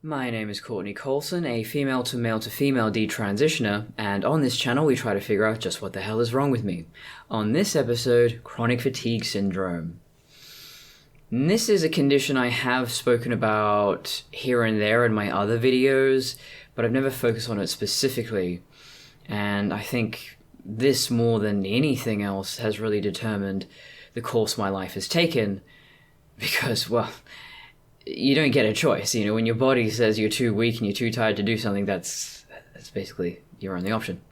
My name is Courtney Colson, a female to male to female detransitioner, and on this channel we try to figure out just what the hell is wrong with me. On this episode, chronic fatigue syndrome. And this is a condition I have spoken about here and there in my other videos, but I've never focused on it specifically. And I think this, more than anything else, has really determined the course my life has taken. Because, well, you don't get a choice. You know, when your body says you're too weak and you're too tired to do something, that's basically your only option.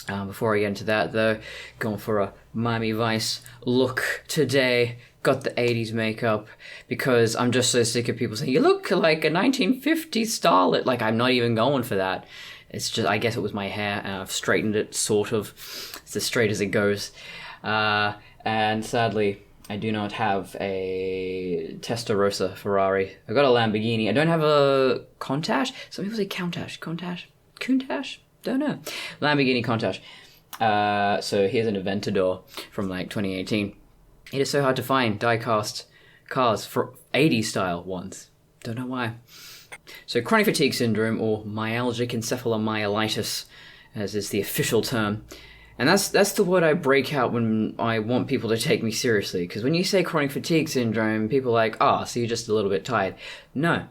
Before I get into that, though, going for a Miami Vice look today. Got the 80s makeup because I'm just so sick of people saying, you look like a 1950s starlet. Like, I'm not even going for that. It's just, I guess it was my hair, and I've straightened it, sort of. It's as straight as it goes. And sadly, I do not have a Testarossa Ferrari. I've got a Lamborghini. I don't have a Countach. Some people say Countach. Countach? Don't know. Lamborghini Countach. So here's an Aventador from like 2018. It is so hard to find die-cast cars for 80s style ones. Don't know why. So chronic fatigue syndrome, or myalgic encephalomyelitis, as is the official term. And that's the word I break out when I want people to take me seriously. Because when you say chronic fatigue syndrome, people are like, so you're just a little bit tired. No.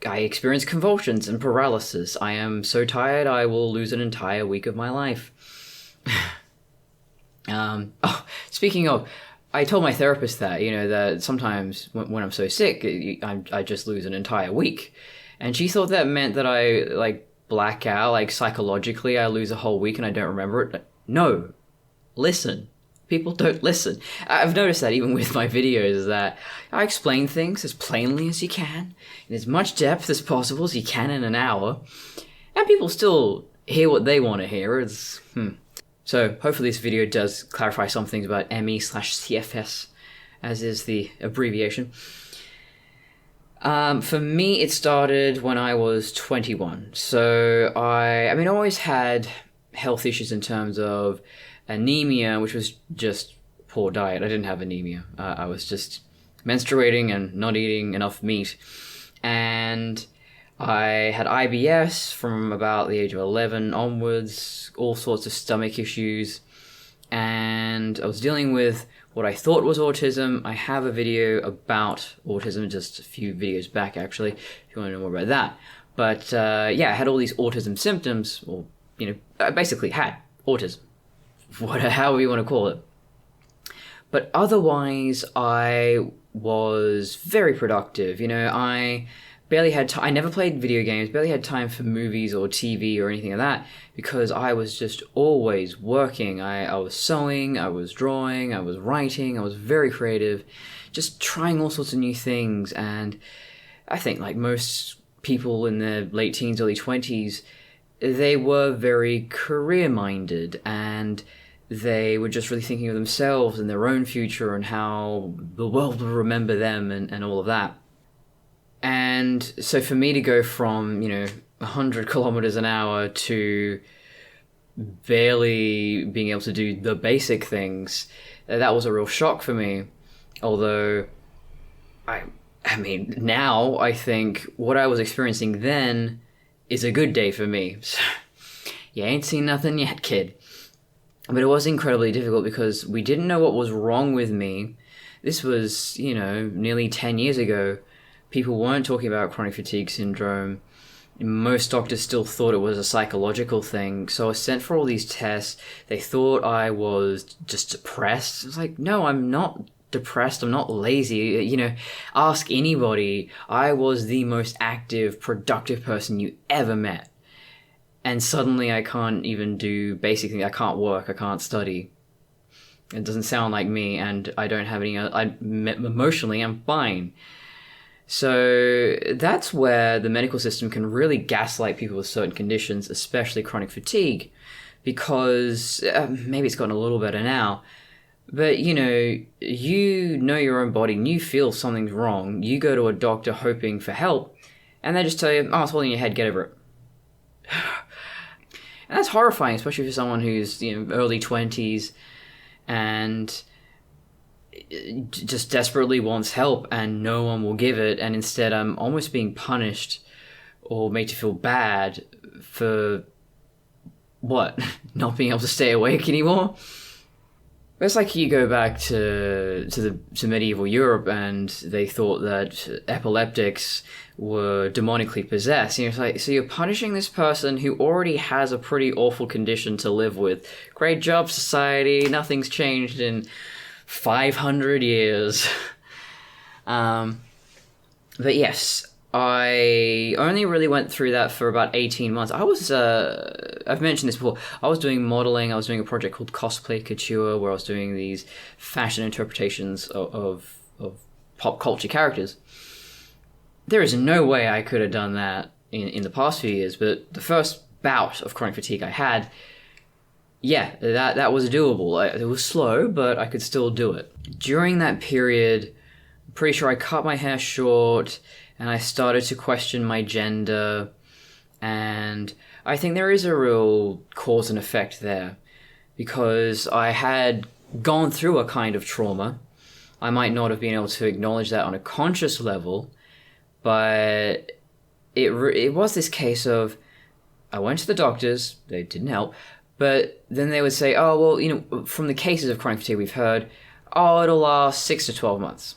I experience convulsions and paralysis. I am so tired I will lose an entire week of my life. Speaking of, I told my therapist that sometimes when I'm so sick, I just lose an entire week. And she thought that meant that I, black out, psychologically I lose a whole week and I don't remember it. No. Listen. People don't listen. I've noticed that even with my videos, that I explain things as plainly as you can, in as much depth as possible as you can in an hour, and people still hear what they want to hear. So hopefully this video does clarify some things about ME/CFS, as is the abbreviation. For me, it started when I was 21. So I always had health issues in terms of anemia, which was just poor diet. I didn't have anemia. I was just menstruating and not eating enough meat. And I had IBS from about the age of 11 onwards, all sorts of stomach issues. And I was dealing with what I thought was autism. I have a video about autism, just a few videos back, actually, if you want to know more about that. But, I had all these autism symptoms, or, I basically had autism, however you want to call it. But otherwise, I was very productive. I barely had time. I never played video games, barely had time for movies or TV or anything like that, because I was just always working. I was sewing, I was drawing, I was writing, I was very creative, just trying all sorts of new things. And I think, like most people in their late teens, early 20s, they were very career-minded, and they were just really thinking of themselves and their own future and how the world will remember them and all of that. And so for me to go from, 100 kilometers an hour to barely being able to do the basic things, that was a real shock for me. Although, now I think what I was experiencing then is a good day for me. So, you ain't seen nothing yet, kid. But it was incredibly difficult because we didn't know what was wrong with me. This was, nearly 10 years ago. People weren't talking about chronic fatigue syndrome. Most doctors still thought it was a psychological thing. So I was sent for all these tests. They thought I was just depressed. I was like, no, I'm not depressed. I'm not lazy. Ask anybody. I was the most active, productive person you ever met. And suddenly I can't even do basic things. I can't work. I can't study. It doesn't sound like me, and I don't have any... emotionally, I'm fine. So that's where the medical system can really gaslight people with certain conditions, especially chronic fatigue, because maybe it's gotten a little better now, but you know your own body and you feel something's wrong. You go to a doctor hoping for help, and they just tell you, it's all in your head, get over it. And that's horrifying, especially for someone who's early 20s, and just desperately wants help and no one will give it, and instead I'm almost being punished or made to feel bad for what? Not being able to stay awake anymore? It's like you go back to medieval Europe and they thought that epileptics were demonically possessed. It's like, so you're punishing this person who already has a pretty awful condition to live with. Great job, society. Nothing's changed in 500 years. But yes, I only really went through that for about 18 months. I was, I've mentioned this before, I was doing modeling. I was doing a project called Cosplay Couture where I was doing these fashion interpretations of pop culture characters. There is no way I could have done that in the past few years, but the first bout of chronic fatigue I had, yeah, that was doable. It was slow, but I could still do it. During that period, I'm pretty sure I cut my hair short, and I started to question my gender, and I think there is a real cause and effect there, because I had gone through a kind of trauma. I might not have been able to acknowledge that on a conscious level, but it was this case of, I went to the doctors, they didn't help, but then they would say, oh, well, from the cases of chronic fatigue we've heard, oh, it'll last 6 to 12 months.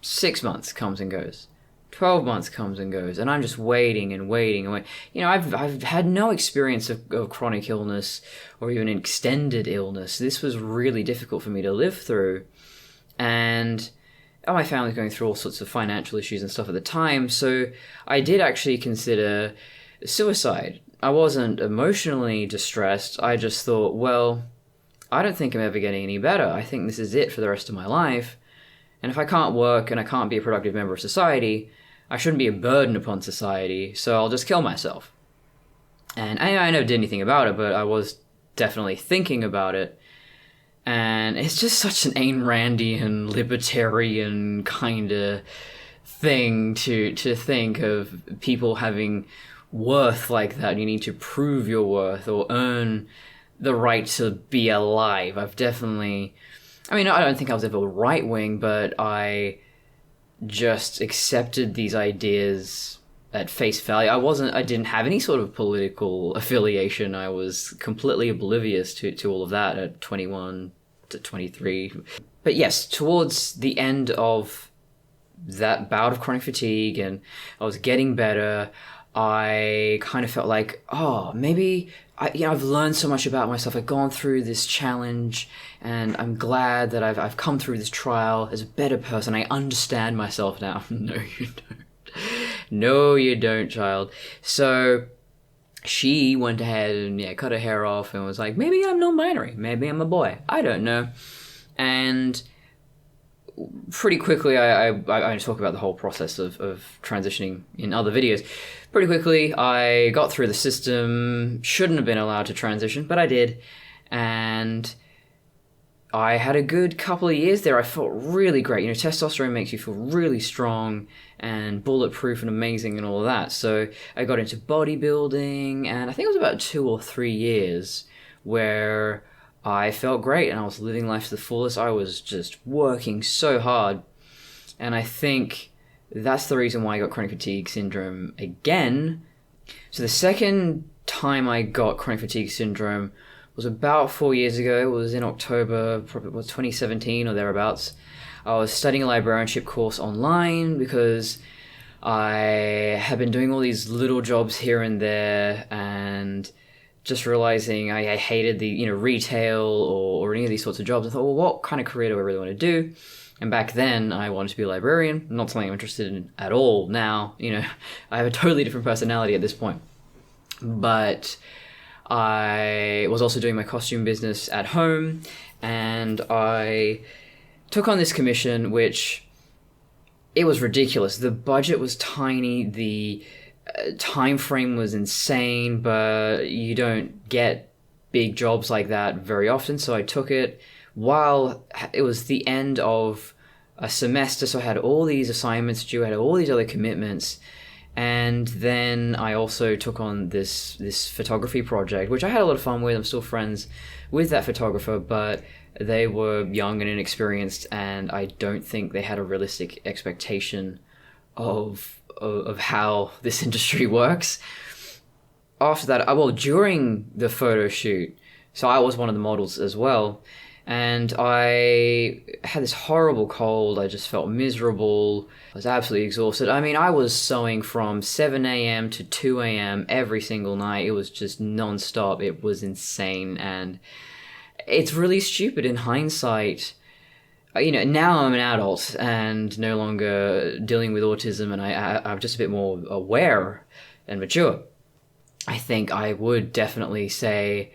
6 months comes and goes. 12 months comes and goes, and I'm just waiting and waiting and waiting. I've had no experience of chronic illness or even extended illness. This was really difficult for me to live through, and my family was going through all sorts of financial issues and stuff at the time, so I did actually consider suicide. I wasn't emotionally distressed. I just thought, well, I don't think I'm ever getting any better. I think this is it for the rest of my life, and if I can't work and I can't be a productive member of society, I shouldn't be a burden upon society, so I'll just kill myself. And I never did anything about it, but I was definitely thinking about it. And it's just such an Ayn Randian, libertarian kind of thing to think of people having worth like that. You need to prove your worth or earn the right to be alive. I don't think I was ever right-wing, but I just accepted these ideas at face value. I didn't have any sort of political affiliation. I was completely oblivious to all of that at 21 to 23. But yes, towards the end of that bout of chronic fatigue and I was getting better, I kind of felt like, oh, maybe I've learned so much about myself. I've gone through this challenge, and I'm glad that I've come through this trial as a better person. I understand myself now. No, you don't. No, you don't, child. So she went ahead and cut her hair off and was like, maybe I'm non-binary. Maybe I'm a boy. I don't know. And pretty quickly, I talk about the whole process of transitioning in other videos. Pretty quickly, I got through the system, shouldn't have been allowed to transition, but I did. And I had a good couple of years there. I felt really great. Testosterone makes you feel really strong and bulletproof and amazing and all of that. So I got into bodybuilding, and I think it was about 2 or 3 years where I felt great and I was living life to the fullest. I was just working so hard. And I think that's the reason why I got chronic fatigue syndrome again. So the second time I got chronic fatigue syndrome was about 4 years ago. It was in October, probably was 2017 or thereabouts. I was studying a librarianship course online because I had been doing all these little jobs here and there and just realizing I hated the retail or any of these sorts of jobs. I thought, well, what kind of career do I really want to do? And back then, I wanted to be a librarian, not something I'm interested in at all now. I have a totally different personality at this point. But I was also doing my costume business at home, and I took on this commission, which it was ridiculous. The budget was tiny, the time frame was insane, but you don't get big jobs like that very often, so I took it while it was the end of a semester, so I had all these assignments due, I had all these other commitments, And then I also took on this photography project, which I had a lot of fun with. I'm still friends with that photographer, but they were young and inexperienced, and I don't think they had a realistic expectation of how this industry works. After that, during the photo shoot, so I was one of the models as well, and I had this horrible cold. I just felt miserable. I was absolutely exhausted. I mean, I was sewing from 7 a.m. to 2 a.m. every single night. It was just non-stop. It was insane, and it's really stupid in hindsight. Now I'm an adult and no longer dealing with autism, and I'm just a bit more aware and mature. I think I would definitely say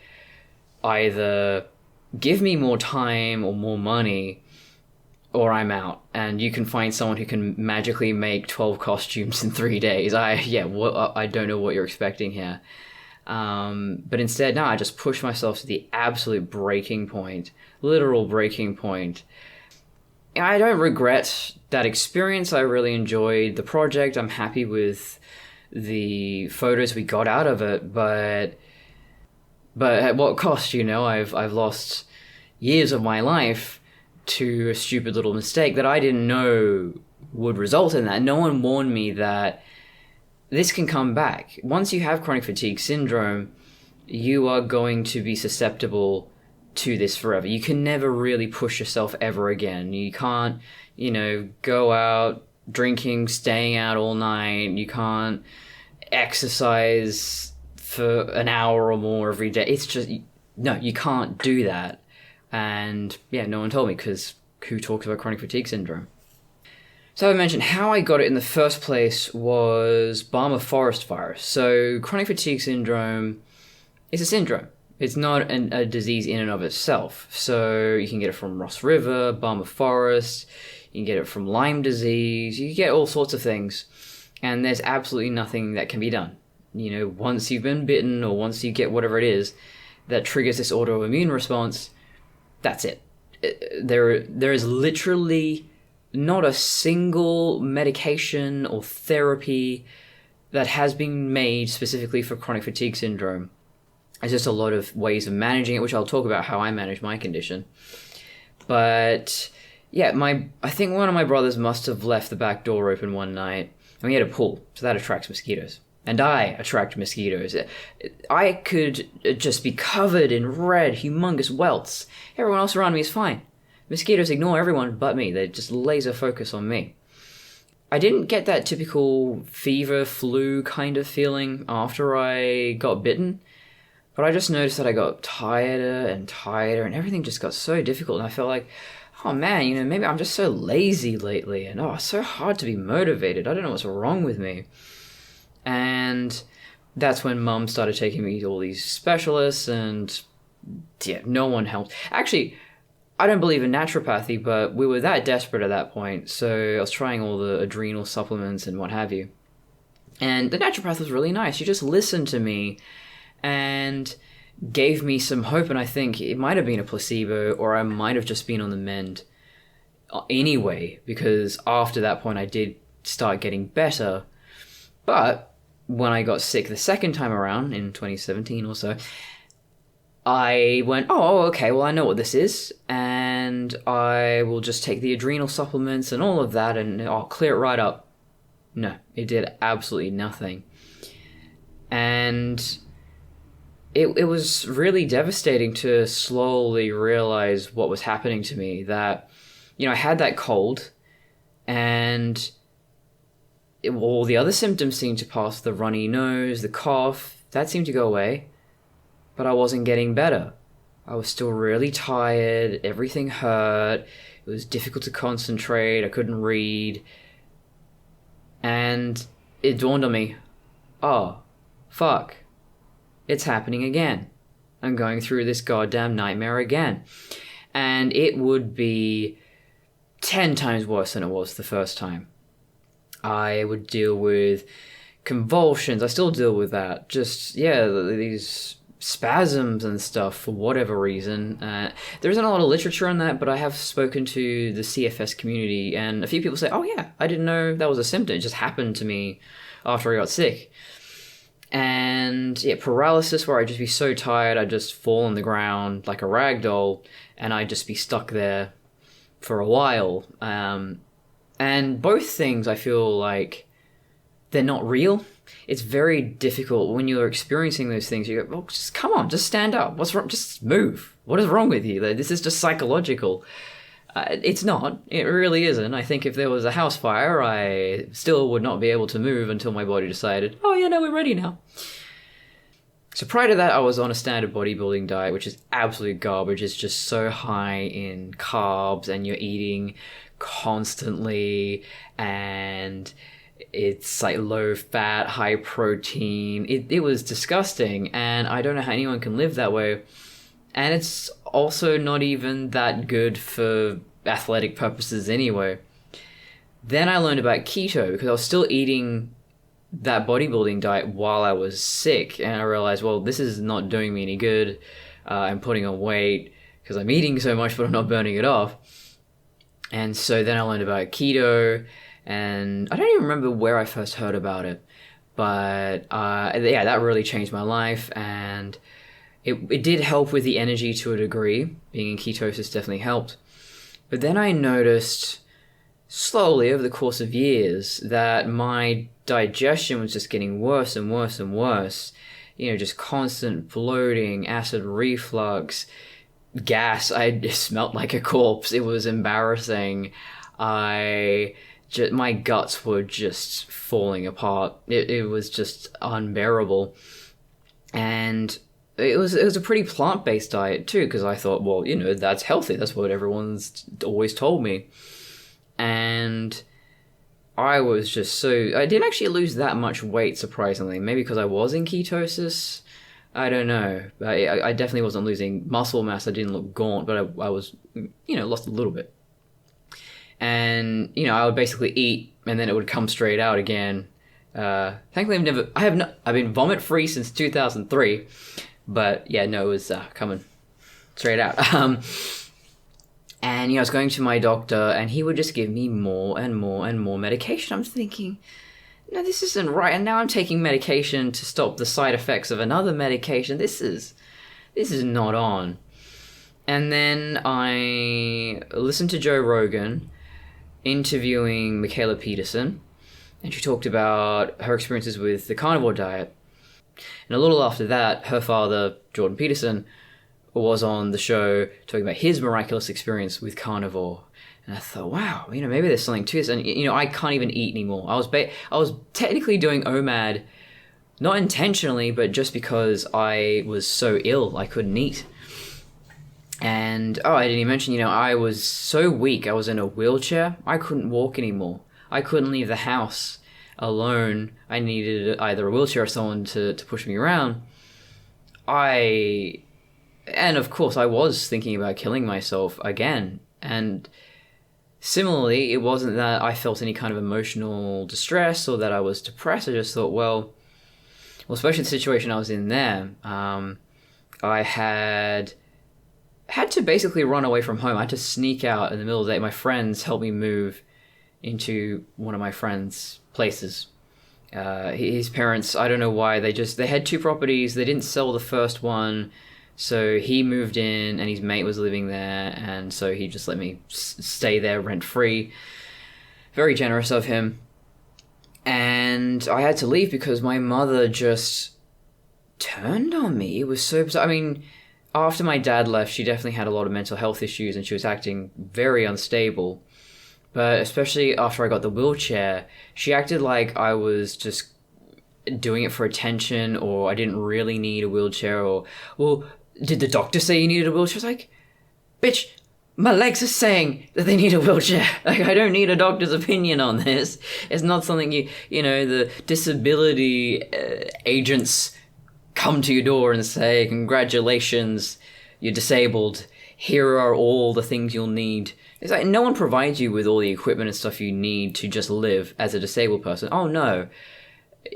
either give me more time or more money, or I'm out, and you can find someone who can magically make 12 costumes in 3 days. I don't know what you're expecting here. But instead, no, I just pushed myself to the absolute breaking point, literal breaking point. I don't regret that experience. I really enjoyed the project. I'm happy with the photos we got out of it, but at what cost? I've lost years of my life to a stupid little mistake that I didn't know would result in that. No one warned me that this can come back. Once you have chronic fatigue syndrome, you are going to be susceptible to this forever. You can never really push yourself ever again. You can't, go out drinking, staying out all night. You can't exercise for an hour or more every day. It's just, no, you can't do that. And yeah, no one told me, because who talks about chronic fatigue syndrome? So I mentioned how I got it in the first place was Balmer forest virus. So chronic fatigue syndrome is a syndrome. It's not a disease in and of itself. So you can get it from Ross River, Balmer forest, you can get it from Lyme disease, you can get all sorts of things. And there's absolutely nothing that can be done. Once you've been bitten, or once you get whatever it is that triggers this autoimmune response, that's it. There is literally not a single medication or therapy that has been made specifically for chronic fatigue syndrome. There's just a lot of ways of managing it, which I'll talk about how I manage my condition. But yeah, I think one of my brothers must have left the back door open one night, and we had a pool, so that attracts mosquitoes. And I attract mosquitoes. I could just be covered in red, humongous welts. Everyone else around me is fine. Mosquitoes ignore everyone but me. They just laser focus on me. I didn't get that typical fever, flu kind of feeling after I got bitten, but I just noticed that I got tireder and tireder, and everything just got so difficult, and I felt like, oh man, maybe I'm just so lazy lately, and it's so hard to be motivated. I don't know what's wrong with me. And that's when Mum started taking me to all these specialists, and yeah, no one helped. Actually, I don't believe in naturopathy, but we were that desperate at that point, so I was trying all the adrenal supplements and what have you. And the naturopath was really nice. She just listened to me and gave me some hope, and I think it might have been a placebo, or I might have just been on the mend anyway, because after that point I did start getting better. But when I got sick the second time around in 2017 or so, I went, okay, well, I know what this is, and I will just take the adrenal supplements and all of that, and I'll clear it right up. No, it did absolutely nothing. And it was really devastating to slowly realize what was happening to me, that, I had that cold, and all the other symptoms seemed to pass. The runny nose, the cough, that seemed to go away. But I wasn't getting better. I was still really tired. Everything hurt. It was difficult to concentrate. I couldn't read. And it dawned on me, oh, fuck. It's happening again. I'm going through this goddamn nightmare again. And it would be 10 times worse than it was the first time. I would deal with convulsions. I still deal with that. Just, these spasms and stuff for whatever reason. There isn't a lot of literature on that, but I have spoken to the CFS community, and a few people say, oh yeah, I didn't know that was a symptom. It just happened to me after I got sick. And yeah, paralysis, where I'd just be so tired, I'd just fall on the ground like a rag doll, and I'd just be stuck there for a while. And both things, I feel like they're not real. It's very difficult when you're experiencing those things. You go, well, just come on, just stand up. What's wrong? Just move. What is wrong with you? This is just psychological. It's not. It really isn't. I think if there was a house fire, I still would not be able to move until my body decided, oh yeah, no, we're ready now. So prior to that, I was on a standard bodybuilding diet, which is absolute garbage. It's just so high in carbs, and you're eating constantly, and it's like low fat, high protein. It was disgusting, and I don't know how anyone can live that way. And it's also not even that good for athletic purposes anyway. Then I learned about keto because I was still eating that bodybuilding diet while I was sick, and I realized, well, this is not doing me any good. I'm putting on weight because I'm eating so much, but I'm not burning it off. And so then I learned about keto, and I don't even remember where I first heard about it, but yeah, that really changed my life, and it did help with the energy to a degree. Being in ketosis definitely helped. But then I noticed slowly over the course of years that my digestion was just getting worse and worse and worse. You know, just constant bloating, acid reflux, gas. I smelt like a corpse. It was embarrassing. My guts were just falling apart. It was just unbearable. And it was a pretty plant-based diet too, because I thought, well, you know, that's healthy. That's what everyone's always told me. And I was just I didn't actually lose that much weight, surprisingly. Maybe because I was in ketosis. I don't know. I definitely wasn't losing muscle mass. I didn't look gaunt, but I was, you know, lost a little bit. And, you know, I would basically eat, and then it would come straight out again. Thankfully, I've been vomit-free since 2003. But yeah, no, it was coming straight out. And, you know, I was going to my doctor, and he would just give me more and more and more medication. I'm thinking, no, this isn't right. And now I'm taking medication to stop the side effects of another medication. This is not on. And then I listened to Joe Rogan interviewing Mikhaila Peterson, and she talked about her experiences with the carnivore diet. And a little after that, her father, Jordan Peterson, was on the show talking about his miraculous experience with carnivore. And I thought, wow, you know, maybe there's something to this. And, you know, I can't even eat anymore. I was technically doing OMAD, not intentionally, but just because I was so ill, I couldn't eat. And, I didn't even mention, you know, I was so weak. I was in a wheelchair. I couldn't walk anymore. I couldn't leave the house alone. I needed either a wheelchair or someone to push me around. And of course, I was thinking about killing myself again. And similarly, it wasn't that I felt any kind of emotional distress or that I was depressed. I just thought, well, especially the situation I was in there, I had to basically run away from home. I had to sneak out in the middle of the day. My friends helped me move into one of my friends' places. His parents, I don't know why, they had two properties. They didn't sell the first one. So he moved in, and his mate was living there, and so he just let me stay there rent-free. Very generous of him. And I had to leave because my mother just turned on me. It was so bizarre. I mean, after my dad left, she definitely had a lot of mental health issues, and she was acting very unstable. But especially after I got the wheelchair, she acted like I was just doing it for attention, or I didn't really need a wheelchair, or, well, did the doctor say you needed a wheelchair? I was like, bitch, my legs are saying that they need a wheelchair. Like, I don't need a doctor's opinion on this. It's not something you know, the disability agents come to your door and say, congratulations, you're disabled. Here are all the things you'll need. It's like no one provides you with all the equipment and stuff you need to just live as a disabled person. Oh no.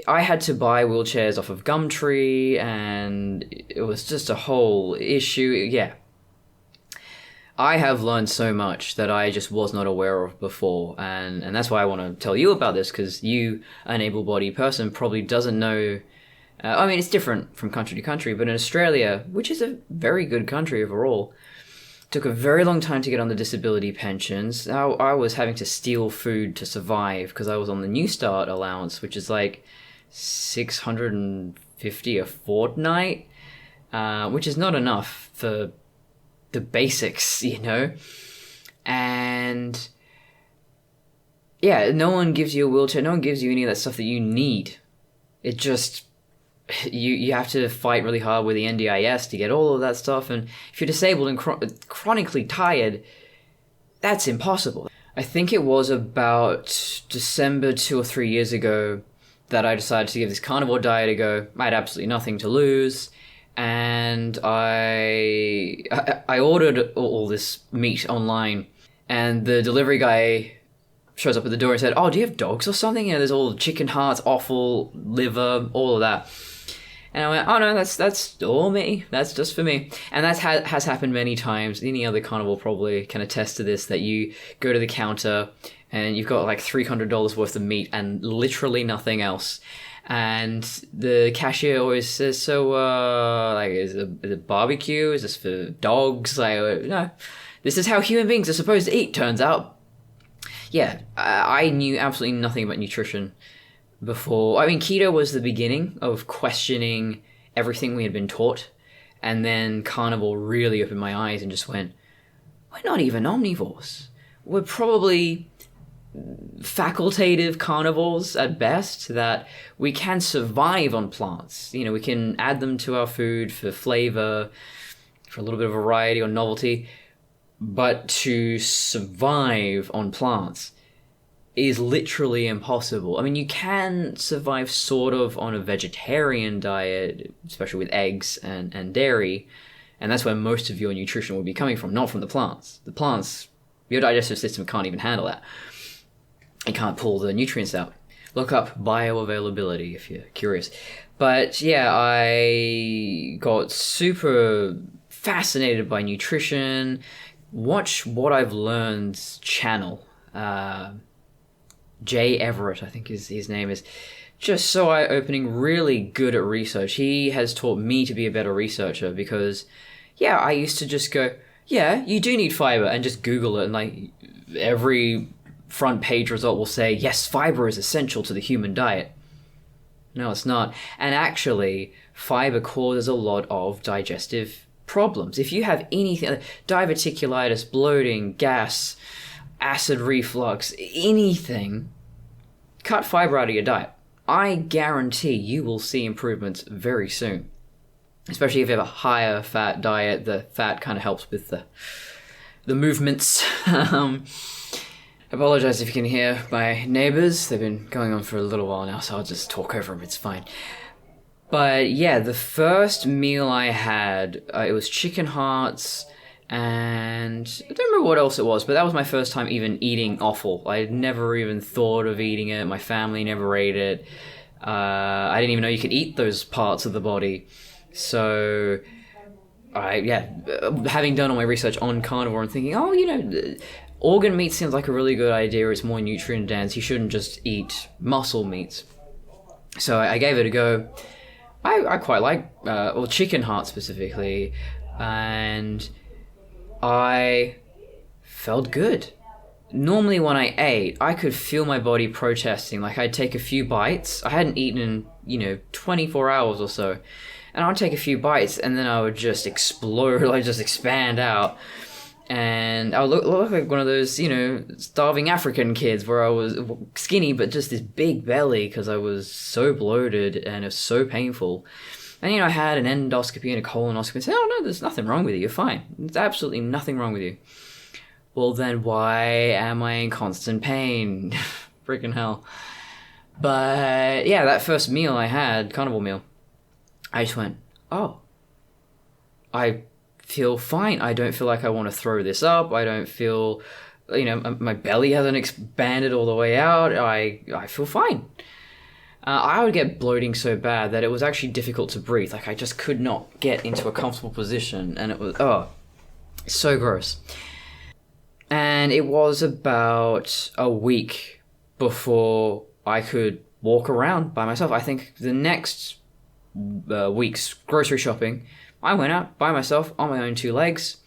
I had to buy wheelchairs off of Gumtree, and it was just a whole issue. Yeah. I have learned so much that I just was not aware of before, and that's why I want to tell you about this, because you, an able-bodied person, probably doesn't know. I mean, it's different from country to country, but in Australia, which is a very good country overall, took a very long time to get on the disability pensions. I was having to steal food to survive because I was on the New Start allowance, which is like $650 a fortnight, which is not enough for the basics, you know? And yeah, no one gives you a wheelchair, no one gives you any of that stuff that you need. It just, you have to fight really hard with the NDIS to get all of that stuff, and if you're disabled and chronically tired, that's impossible. I think it was about December 2 or 3 years ago that I decided to give this carnivore diet a go. I had absolutely nothing to lose, and I ordered all this meat online, and the delivery guy shows up at the door and said, "Oh, do you have dogs or something? You know, there's all chicken hearts, offal, liver, all of that." And I went, "Oh no, that's all me. That's just for me." And that has happened many times. Any other carnivore probably can attest to this, that you go to the counter and you've got like $300 worth of meat and literally nothing else. And the cashier always says, "So, like, is it barbecue? Is this for dogs?" Like, no, this is how human beings are supposed to eat, turns out. Yeah, I knew absolutely nothing about nutrition before. I mean, keto was the beginning of questioning everything we had been taught. And then carnivore really opened my eyes and just went, we're not even omnivores. We're probably facultative carnivores at best, that we can survive on plants. You know, we can add them to our food for flavor, for a little bit of variety or novelty, but to survive on plants is literally impossible. I mean, you can survive sort of on a vegetarian diet, especially with eggs and dairy, and that's where most of your nutrition will be coming from, not from the plants. The plants, your digestive system can't even handle that. It can't pull the nutrients out. Look up bioavailability if you're curious. But yeah, I got super fascinated by nutrition. Watch What I've Learned's channel. Jay Everett, I think his name is. Just so eye-opening, really good at research. He has taught me to be a better researcher because, yeah, I used to just go, yeah, you do need fiber, and just Google it, and like every front page result will say, yes, fiber is essential to the human diet. No, it's not. And actually, fiber causes a lot of digestive problems. If you have anything, diverticulitis, bloating, gas, acid reflux, anything, cut fiber out of your diet. I guarantee you will see improvements very soon. Especially if you have a higher fat diet, the fat kind of helps with the movements. I apologize if you can hear my neighbors. They've been going on for a little while now, so I'll just talk over them. It's fine. But yeah, the first meal I had, it was chicken hearts, and I don't remember what else it was, but that was my first time even eating offal. I had never even thought of eating it. My family never ate it. I didn't even know you could eat those parts of the body. So, having done all my research on carnivore and thinking, oh, you know, organ meat seems like a really good idea. It's more nutrient dense. You shouldn't just eat muscle meats. So I gave it a go. I quite like, chicken heart specifically, and I felt good. Normally when I ate, I could feel my body protesting. Like, I'd take a few bites. I hadn't eaten in, 24 hours or so. And I'd take a few bites, and then I would just explode, like just expand out. And I would look like one of those, starving African kids where I was skinny, but just this big belly because I was so bloated and it was so painful. And, I had an endoscopy and a colonoscopy and said, oh, no, there's nothing wrong with you. You're fine. There's absolutely nothing wrong with you. Well, then why am I in constant pain? Freaking hell. But, yeah, that first meal I had, carnivore meal, I just went, oh, I feel fine. I don't feel like I want to throw this up. I don't feel, my belly hasn't expanded all the way out. I feel fine. I would get bloating so bad that it was actually difficult to breathe. Like, I just could not get into a comfortable position, and it was, so gross. And it was about a week before I could walk around by myself. I think the next week's grocery shopping, I went out by myself on my own two legs,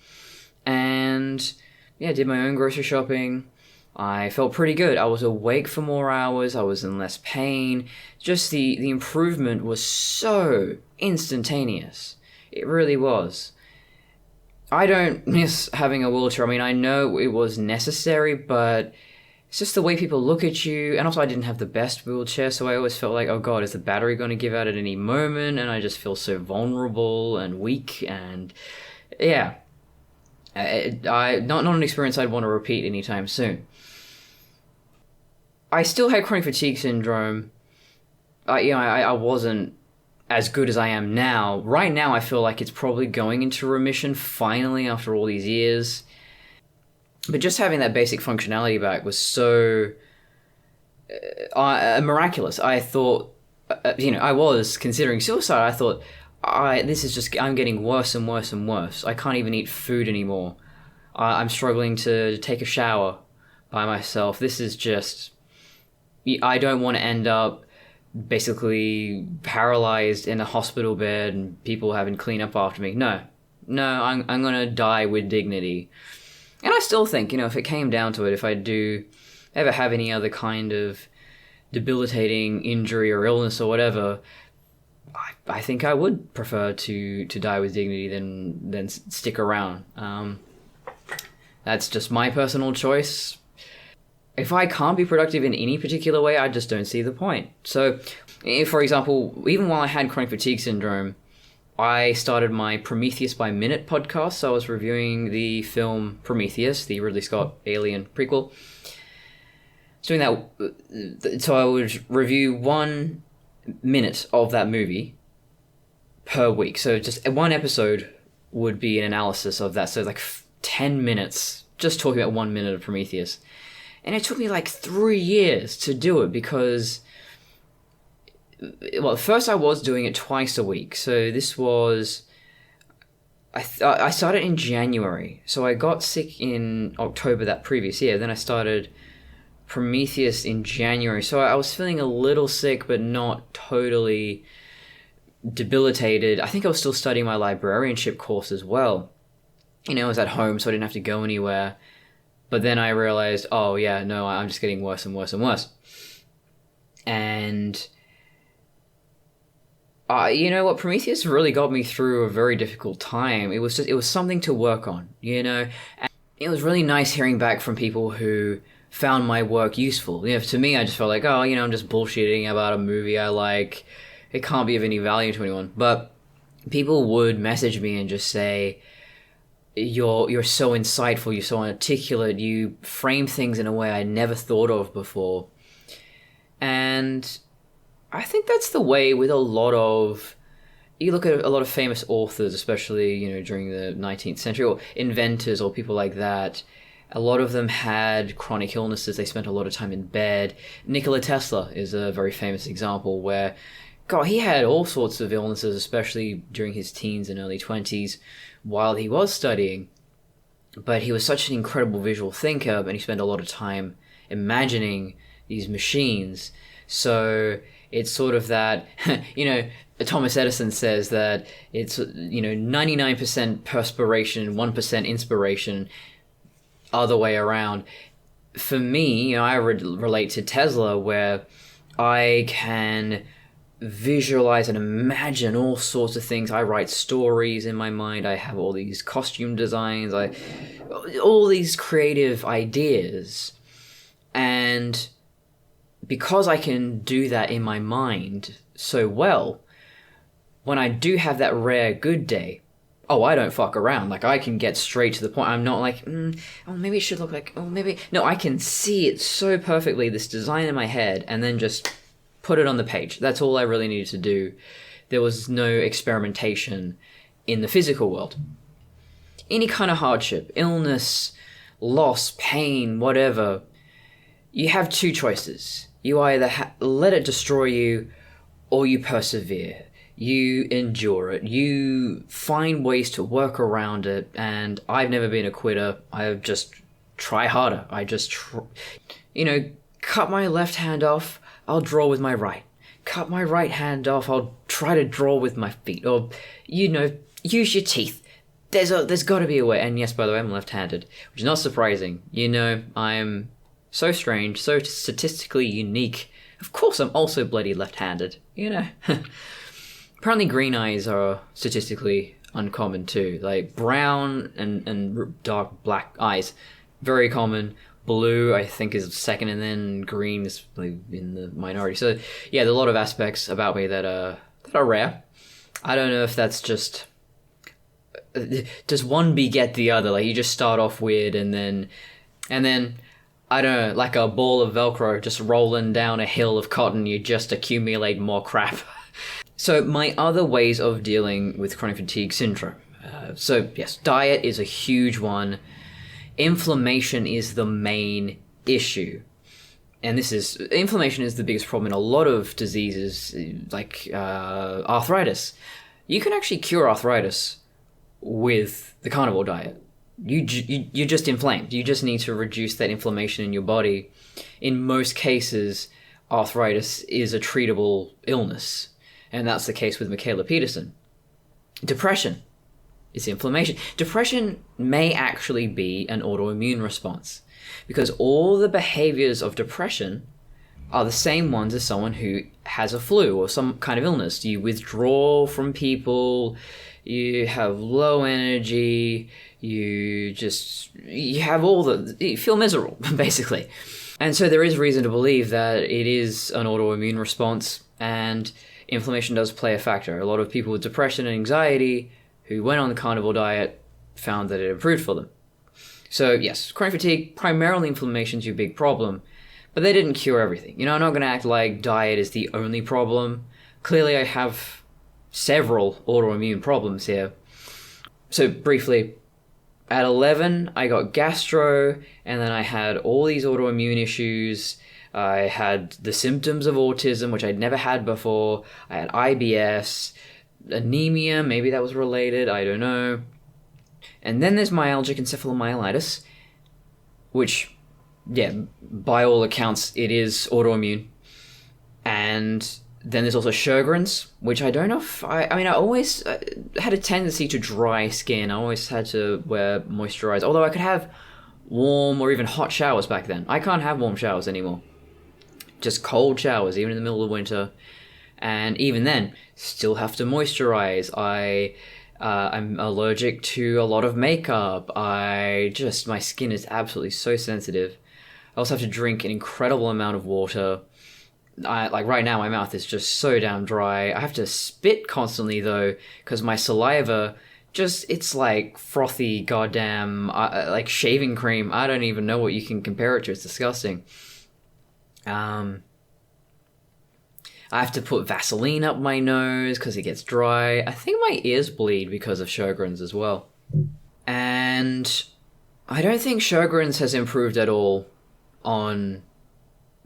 and yeah, did my own grocery shopping. I felt pretty good. I was awake for more hours. I was in less pain. Just the improvement was so instantaneous. It really was. I don't miss having a wheelchair. I mean, I know it was necessary, but it's just the way people look at you. And also, I didn't have the best wheelchair, so I always felt like, oh God, is the battery going to give out at any moment? And I just feel so vulnerable and weak. And yeah, not an experience I'd want to repeat anytime soon. I still had chronic fatigue syndrome. I wasn't as good as I am now. Right now, I feel like it's probably going into remission finally after all these years. But just having that basic functionality back was so miraculous. I thought, I was considering suicide. I thought, I'm getting worse and worse and worse. I can't even eat food anymore. I'm struggling to take a shower by myself. This is just... I don't want to end up basically paralyzed in a hospital bed and people having to clean up after me. No, I'm going to die with dignity. And I still think, if it came down to it, if I do ever have any other kind of debilitating injury or illness or whatever, I think I would prefer to die with dignity than stick around. That's just my personal choice. If I can't be productive in any particular way, I just don't see the point. So, for example, even while I had chronic fatigue syndrome, I started my Prometheus by Minute podcast. So I was reviewing the film Prometheus, the Ridley Scott Alien prequel. Doing that, so I would review 1 minute of that movie per week. So just one episode would be an analysis of that. So like 10 minutes, just talking about 1 minute of Prometheus. And it took me like 3 years to do it because, well, first I was doing it twice a week. So this was, I started in January. So I got sick in October that previous year. Then I started Prometheus in January. So I was feeling a little sick, but not totally debilitated. I think I was still studying my librarianship course as well. I was at home, so I didn't have to go anywhere. But then I realized, oh yeah, no, I'm just getting worse and worse and worse. And you know what? Prometheus really got me through a very difficult time. It was something to work on, And it was really nice hearing back from people who found my work useful. To me, I just felt like, I'm just bullshitting about a movie I like. It can't be of any value to anyone. But people would message me and just say, you're so insightful, you're so articulate, you frame things in a way I never thought of before. And I think that's the way with a lot of... You look at a lot of famous authors, especially, during the 19th century, or inventors or people like that. A lot of them had chronic illnesses. They spent a lot of time in bed. Nikola Tesla is a very famous example where, God, he had all sorts of illnesses, especially during his teens and early 20s, while he was studying. But he was such an incredible visual thinker, and he spent a lot of time imagining these machines. So it's sort of that, Thomas Edison says that it's, 99% perspiration, 1% inspiration, other way around. For me, I relate to Tesla, where I can visualize and imagine all sorts of things. I write stories in my mind. I have all these costume designs. All these creative ideas. And because I can do that in my mind so well, when I do have that rare good day, I don't fuck around. Like, I can get straight to the point. I'm not like, maybe it should look like, maybe... No, I can see it so perfectly, this design in my head, and then just put it on the page. That's all I really needed to do. There was no experimentation in the physical world. Any kind of hardship, illness, loss, pain, whatever, you have two choices. You either let it destroy you, or you persevere. You endure it. You find ways to work around it. And I've never been a quitter. I just try harder. I just, cut my left hand off, I'll draw with my right. Cut my right hand off, I'll try to draw with my feet. Or, use your teeth. There's got to be a way. And yes, by the way, I'm left-handed, which is not surprising. I'm so strange, so statistically unique. Of course, I'm also bloody left-handed. Apparently, green eyes are statistically uncommon too. Like brown and dark black eyes, very common. Blue, I think, is second, and then green is in the minority. So, yeah, there are a lot of aspects about me that are rare. I don't know if that's just... Does one beget the other? Like, you just start off weird, and then, I don't know, like a ball of Velcro just rolling down a hill of cotton, you just accumulate more crap. So, my other ways of dealing with chronic fatigue syndrome. Yes, diet is a huge one. Inflammation is the main issue. And inflammation is the biggest problem in a lot of diseases, like arthritis. You can actually cure arthritis with the carnivore diet. You're just inflamed. You just need to reduce that inflammation in your body. In most cases, arthritis is a treatable illness. And that's the case with Michaela Peterson. Depression is inflammation. Depression may actually be an autoimmune response, because all the behaviors of depression are the same ones as someone who has a flu or some kind of illness. You withdraw from people, you have low energy, you feel miserable, basically. And so there is reason to believe that it is an autoimmune response, and inflammation does play a factor. A lot of people with depression and anxiety who went on the carnivore diet found that it improved for them. So yes, chronic fatigue, primarily inflammation is your big problem, but they didn't cure everything. I'm not going to act like diet is the only problem. Clearly I have several autoimmune problems here. So briefly, at 11, I got gastro, and then I had all these autoimmune issues. I had the symptoms of autism, which I'd never had before. I had IBS, anemia, maybe that was related, I don't know. And then there's myalgic encephalomyelitis, which, yeah, by all accounts, it is autoimmune. And then there's also Sjogren's, which I don't know if... I always had a tendency to dry skin. I always had to wear moisturizer, although I could have warm or even hot showers back then. I can't have warm showers anymore. Just cold showers, even in the middle of winter. And even then, still have to moisturize. I'm allergic to a lot of makeup. My skin is absolutely so sensitive. I also have to drink an incredible amount of water. Right now, my mouth is just so damn dry. I have to spit constantly, though, because my saliva it's like frothy goddamn, like shaving cream. I don't even know what you can compare it to. It's disgusting. I have to put Vaseline up my nose because it gets dry. I think my ears bleed because of Sjogren's as well. And I don't think Sjogren's has improved at all on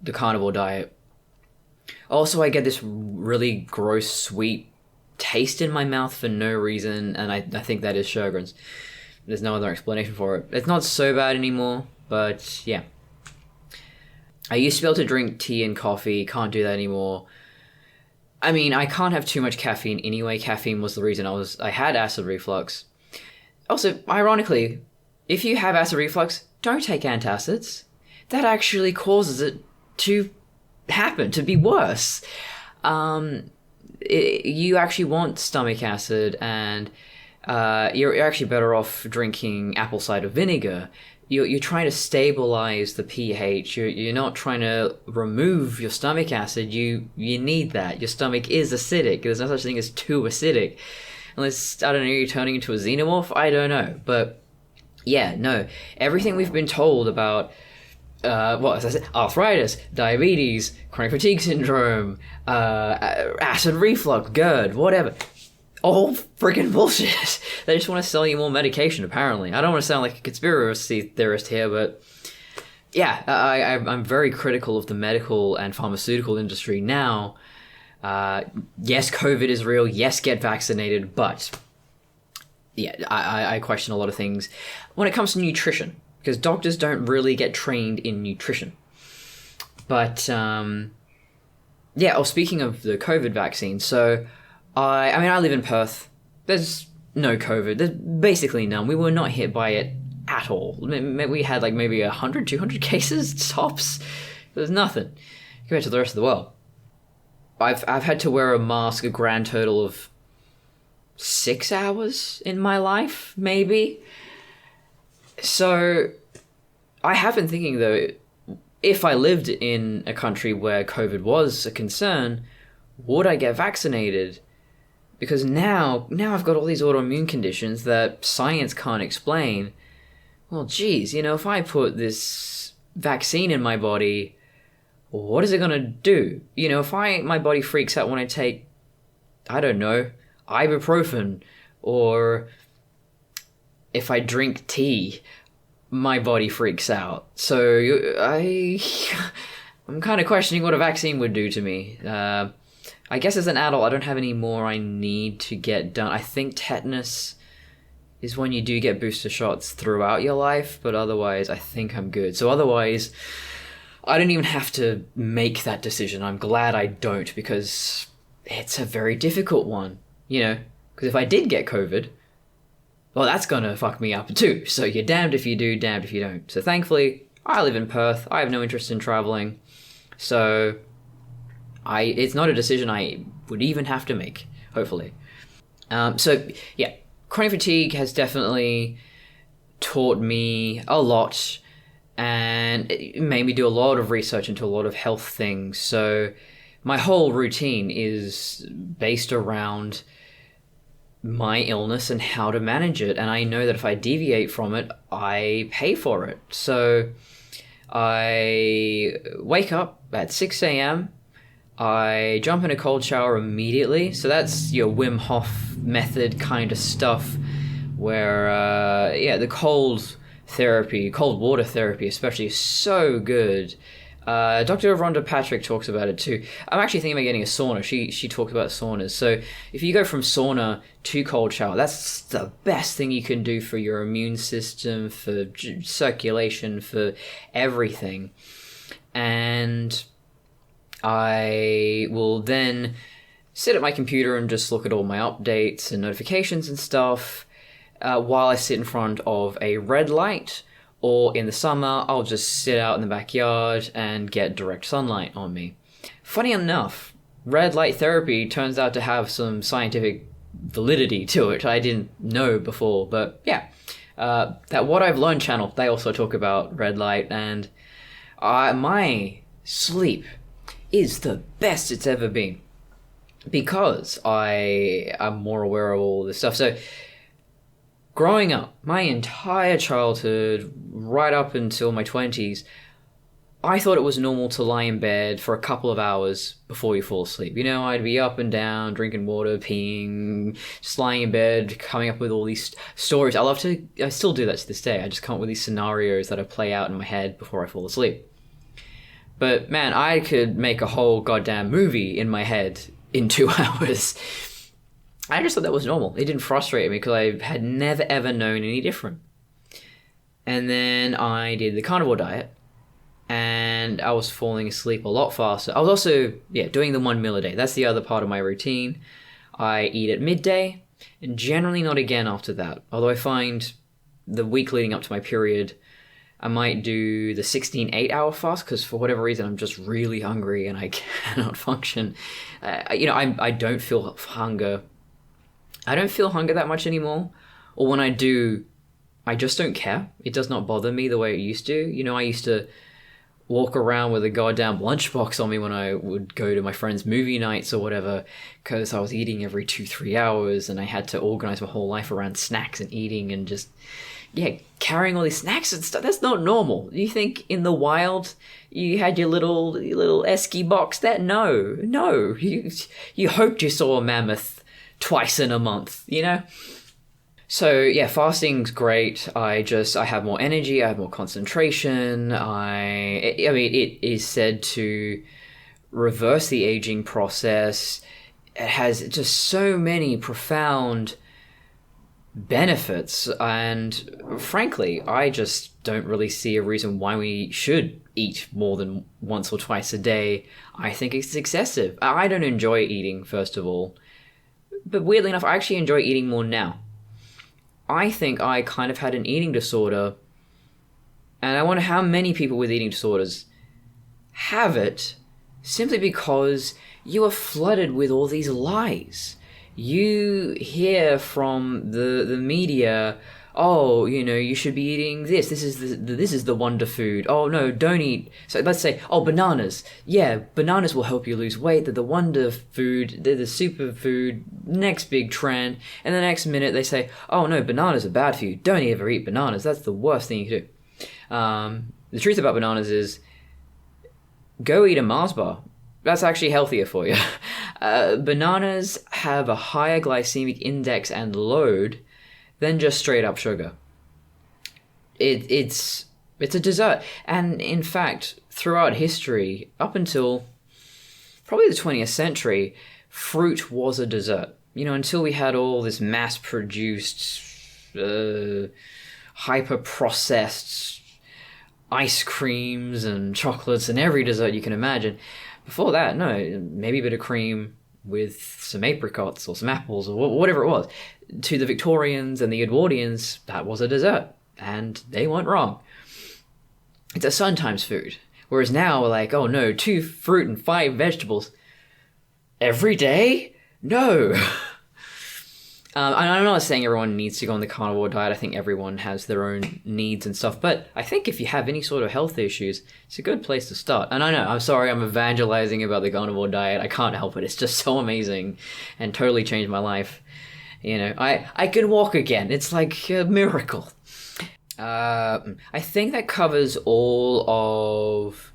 the carnivore diet. Also, I get this really gross, sweet taste in my mouth for no reason, and I think that is Sjogren's. There's no other explanation for it. It's not so bad anymore, but yeah. I used to be able to drink tea and coffee, can't do that anymore. I can't have too much caffeine anyway. Caffeine was the reason I had acid reflux. Also, ironically, if you have acid reflux, don't take antacids. That actually causes it to happen, to be worse. You actually want stomach acid, and you're actually better off drinking apple cider vinegar. You're trying to stabilize the pH. You're not trying to remove your stomach acid. You need that. Your stomach is acidic. There's no such thing as too acidic. Unless, I don't know, you're turning into a xenomorph? I don't know. But, yeah, no. Everything we've been told about, as I said, arthritis, diabetes, chronic fatigue syndrome, acid reflux, GERD, whatever. All freaking bullshit. They just want to sell you more medication, apparently. I don't want to sound like a conspiracy theorist here, but I'm very critical of the medical and pharmaceutical industry now. Yes, COVID is real. Yes, get vaccinated. But yeah, I question a lot of things when it comes to nutrition, because doctors don't really get trained in nutrition. But speaking of the COVID vaccine, so I live in Perth. There's no COVID. There's basically none. We were not hit by it at all. We had like maybe 100, 200 cases tops. There's nothing compared to the rest of the world. I've had to wear a mask a grand total of 6 hours in my life, maybe. So I have been thinking, though, if I lived in a country where COVID was a concern, would I get vaccinated? Because now I've got all these autoimmune conditions that science can't explain. Well, geez, if I put this vaccine in my body, what is it going to do? If my body freaks out when I take, I don't know, ibuprofen, or if I drink tea, my body freaks out. So I'm kind of questioning what a vaccine would do to me. I guess as an adult, I don't have any more I need to get done. I think tetanus is when you do get booster shots throughout your life, but otherwise, I think I'm good. So otherwise, I don't even have to make that decision. I'm glad I don't, because it's a very difficult one, because if I did get COVID, well, that's gonna fuck me up too. So you're damned if you do, damned if you don't. So thankfully, I live in Perth. I have no interest in traveling. So it's not a decision I would even have to make, hopefully. Chronic fatigue has definitely taught me a lot, and it made me do a lot of research into a lot of health things. So my whole routine is based around my illness and how to manage it. And I know that if I deviate from it, I pay for it. So I wake up at 6 a.m., I jump in a cold shower immediately. So that's your Wim Hof method kind of stuff, where the cold water therapy especially, is so good. Dr. Rhonda Patrick talks about it too. I'm actually thinking about getting a sauna. She talks about saunas. So if you go from sauna to cold shower, that's the best thing you can do for your immune system, for circulation, for everything. And I will then sit at my computer and just look at all my updates and notifications and stuff while I sit in front of a red light. Or in the summer, I'll just sit out in the backyard and get direct sunlight on me. Funny enough, red light therapy turns out to have some scientific validity to it. I didn't know before, but yeah. That What I've Learned channel, they also talk about red light, and my sleep is the best it's ever been, because I am more aware of all this stuff. So growing up, my entire childhood, right up until my 20s, I thought it was normal to lie in bed for a couple of hours before you fall asleep. I'd be up and down, drinking water, peeing, just lying in bed, coming up with all these stories. I still do that to this day. I just come up with these scenarios that I play out in my head before I fall asleep. But man, I could make a whole goddamn movie in my head in 2 hours. I just thought that was normal. It didn't frustrate me because I had never ever known any different. And then I did the carnivore diet, and I was falling asleep a lot faster. I was also, doing the 1 meal a day. That's the other part of my routine. I eat at midday, and generally not again after that. Although I find the week leading up to my period, I might do the 16 8-hour fast, because for whatever reason I'm just really hungry and I cannot function. I don't feel hunger. I don't feel hunger that much anymore. Or when I do, I just don't care. It does not bother me the way it used to. I used to walk around with a goddamn lunchbox on me when I would go to my friends' movie nights or whatever, because I was eating every 2-3 hours, and I had to organize my whole life around snacks and eating, and just carrying all these snacks and stuff. That's not normal. You think in the wild you had your little esky box? No. You hoped you saw a mammoth twice in a month, So yeah, fasting's great. I have more energy, I have more concentration. I mean, it is said to reverse the aging process. It has just so many profound benefits, and frankly, I just don't really see a reason why we should eat more than once or twice a day. I think it's excessive. I don't enjoy eating, first of all, but weirdly enough, I actually enjoy eating more now. I think I kind of had an eating disorder, and I wonder how many people with eating disorders have it simply because you are flooded with all these lies. You hear from the media, oh, you should be eating this. This is the wonder food. Oh no, don't eat. So let's say, oh, bananas. Yeah, bananas will help you lose weight. They're the wonder food. They're the superfood. Next big trend. And the next minute they say, oh no, bananas are bad for you. Don't ever eat bananas. That's the worst thing you can do. The truth about bananas is, go eat a Mars bar. That's actually healthier for you. Bananas have a higher glycemic index and load than just straight up sugar. It's a dessert. And in fact, throughout history, up until probably the 20th century, fruit was a dessert. Until we had all this mass-produced, hyper-processed ice creams and chocolates and every dessert you can imagine. Before that, no, maybe a bit of cream with some apricots or some apples or whatever it was. To the Victorians and the Edwardians, that was a dessert, and they weren't wrong. It's a sometimes food. Whereas now we're like, oh no, 2 fruit and 5 vegetables every day? No. I'm not saying everyone needs to go on the carnivore diet. I think everyone has their own needs and stuff. But I think if you have any sort of health issues, it's a good place to start. And I know, I'm sorry, I'm evangelizing about the carnivore diet. I can't help it. It's just so amazing and totally changed my life. I can walk again. It's like a miracle. I think that covers all of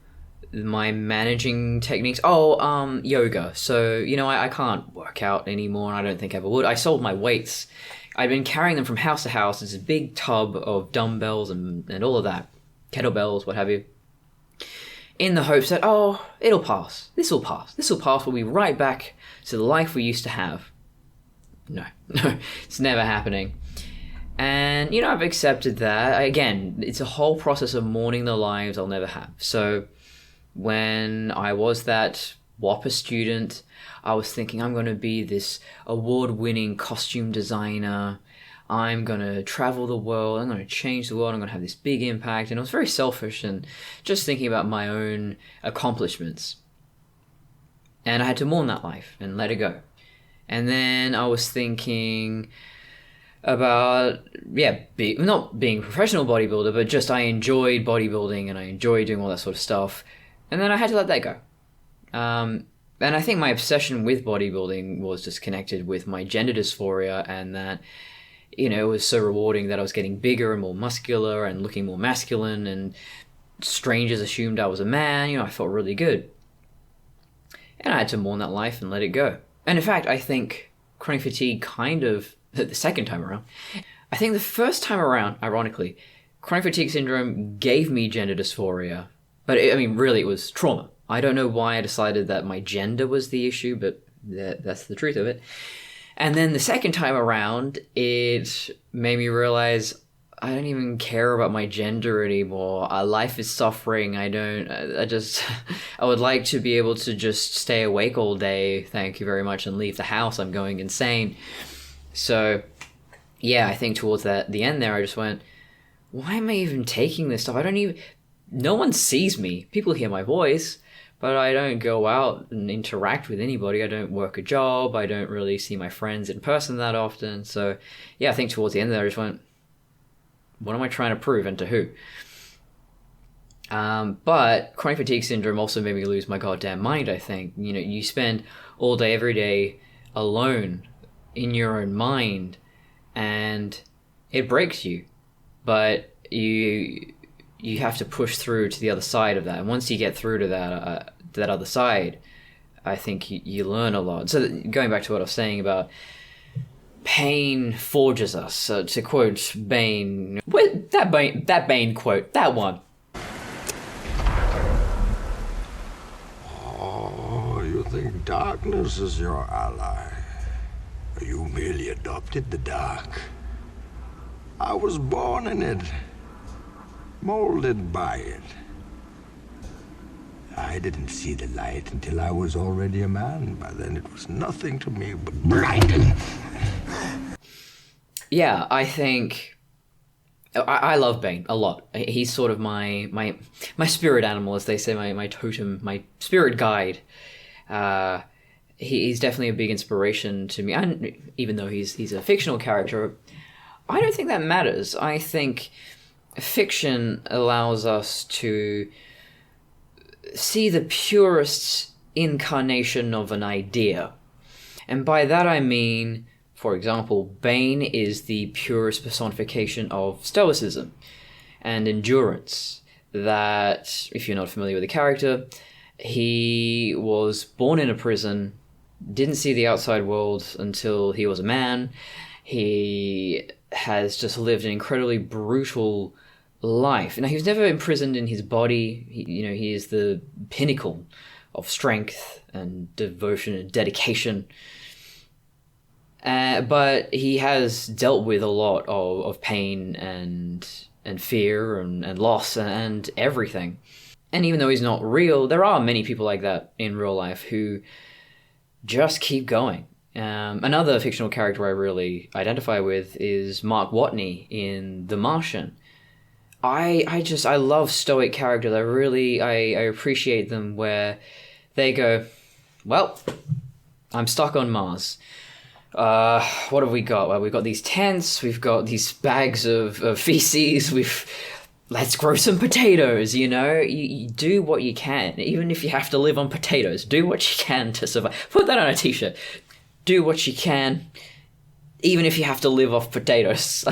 my managing techniques. Yoga. So, I can't work out anymore, and I don't think I ever would. I sold my weights. I've been carrying them from house to house. It's a big tub of dumbbells and all of that. Kettlebells, what have you. In the hopes that, it'll pass. This will pass. This will pass. We'll be right back to the life we used to have. No, it's never happening. And, I've accepted that. Again, it's a whole process of mourning the lives I'll never have. So when I was that WAPA student, I was thinking I'm going to be this award-winning costume designer. I'm going to travel the world. I'm going to change the world. I'm going to have this big impact. And I was very selfish and just thinking about my own accomplishments. And I had to mourn that life and let it go. And then I was thinking about, not being a professional bodybuilder, but just I enjoyed bodybuilding and I enjoyed doing all that sort of stuff. And then I had to let that go. And I think my obsession with bodybuilding was just connected with my gender dysphoria, and that, it was so rewarding that I was getting bigger and more muscular and looking more masculine, and strangers assumed I was a man. I felt really good. And I had to mourn that life and let it go. And in fact, I think chronic fatigue the second time around, I think the first time around, ironically, chronic fatigue syndrome gave me gender dysphoria. But really, it was trauma. I don't know why I decided that my gender was the issue, but that's the truth of it. And then the second time around, it made me realize I don't even care about my gender anymore. Life is suffering. I would like to be able to just stay awake all day, thank you very much, and leave the house. I'm going insane. So, yeah, I think towards the end there, I just went, why am I even taking this stuff? No one sees me. People hear my voice, but I don't go out and interact with anybody. I don't work a job. I don't really see my friends in person that often. So, yeah, I think towards the end there, I just went, what am I trying to prove and to who? But chronic fatigue syndrome also made me lose my goddamn mind, I think. You spend all day, every day alone in your own mind, and it breaks you. But you have to push through to the other side of that. And once you get through to that other side, I think you learn a lot. So going back to what I was saying about pain forges us. To quote Bane, that Bane quote, that one. Oh, you think darkness is your ally? You merely adopted the dark. I was born in it, molded by it. I didn't see the light until I was already a man. By then it was nothing to me but blinding. Yeah, I think I love Bane a lot. He's sort of my spirit animal, as they say, my totem, my spirit guide. He's definitely a big inspiration to me. And even though he's a fictional character, I don't think that matters. I think fiction allows us to see the purest incarnation of an idea. And by that I mean, for example, Bane is the purest personification of stoicism and endurance. That, if you're not familiar with the character, he was born in a prison, didn't see the outside world until he was a man. He has just lived an incredibly brutal life. Now, he was never imprisoned in his body. He is the pinnacle of strength and devotion and dedication. But he has dealt with a lot of pain and fear and loss and everything. And even though he's not real, there are many people like that in real life who just keep going. Another fictional character I really identify with is Mark Watney in The Martian. I love stoic characters. I appreciate them where they go, well, I'm stuck on Mars. What have we got? Well, we've got these tents, we've got these bags of feces, let's grow some potatoes, You do what you can, even if you have to live on potatoes. Do what you can to survive. Put that on a t-shirt. Do what you can, even if you have to live off potatoes.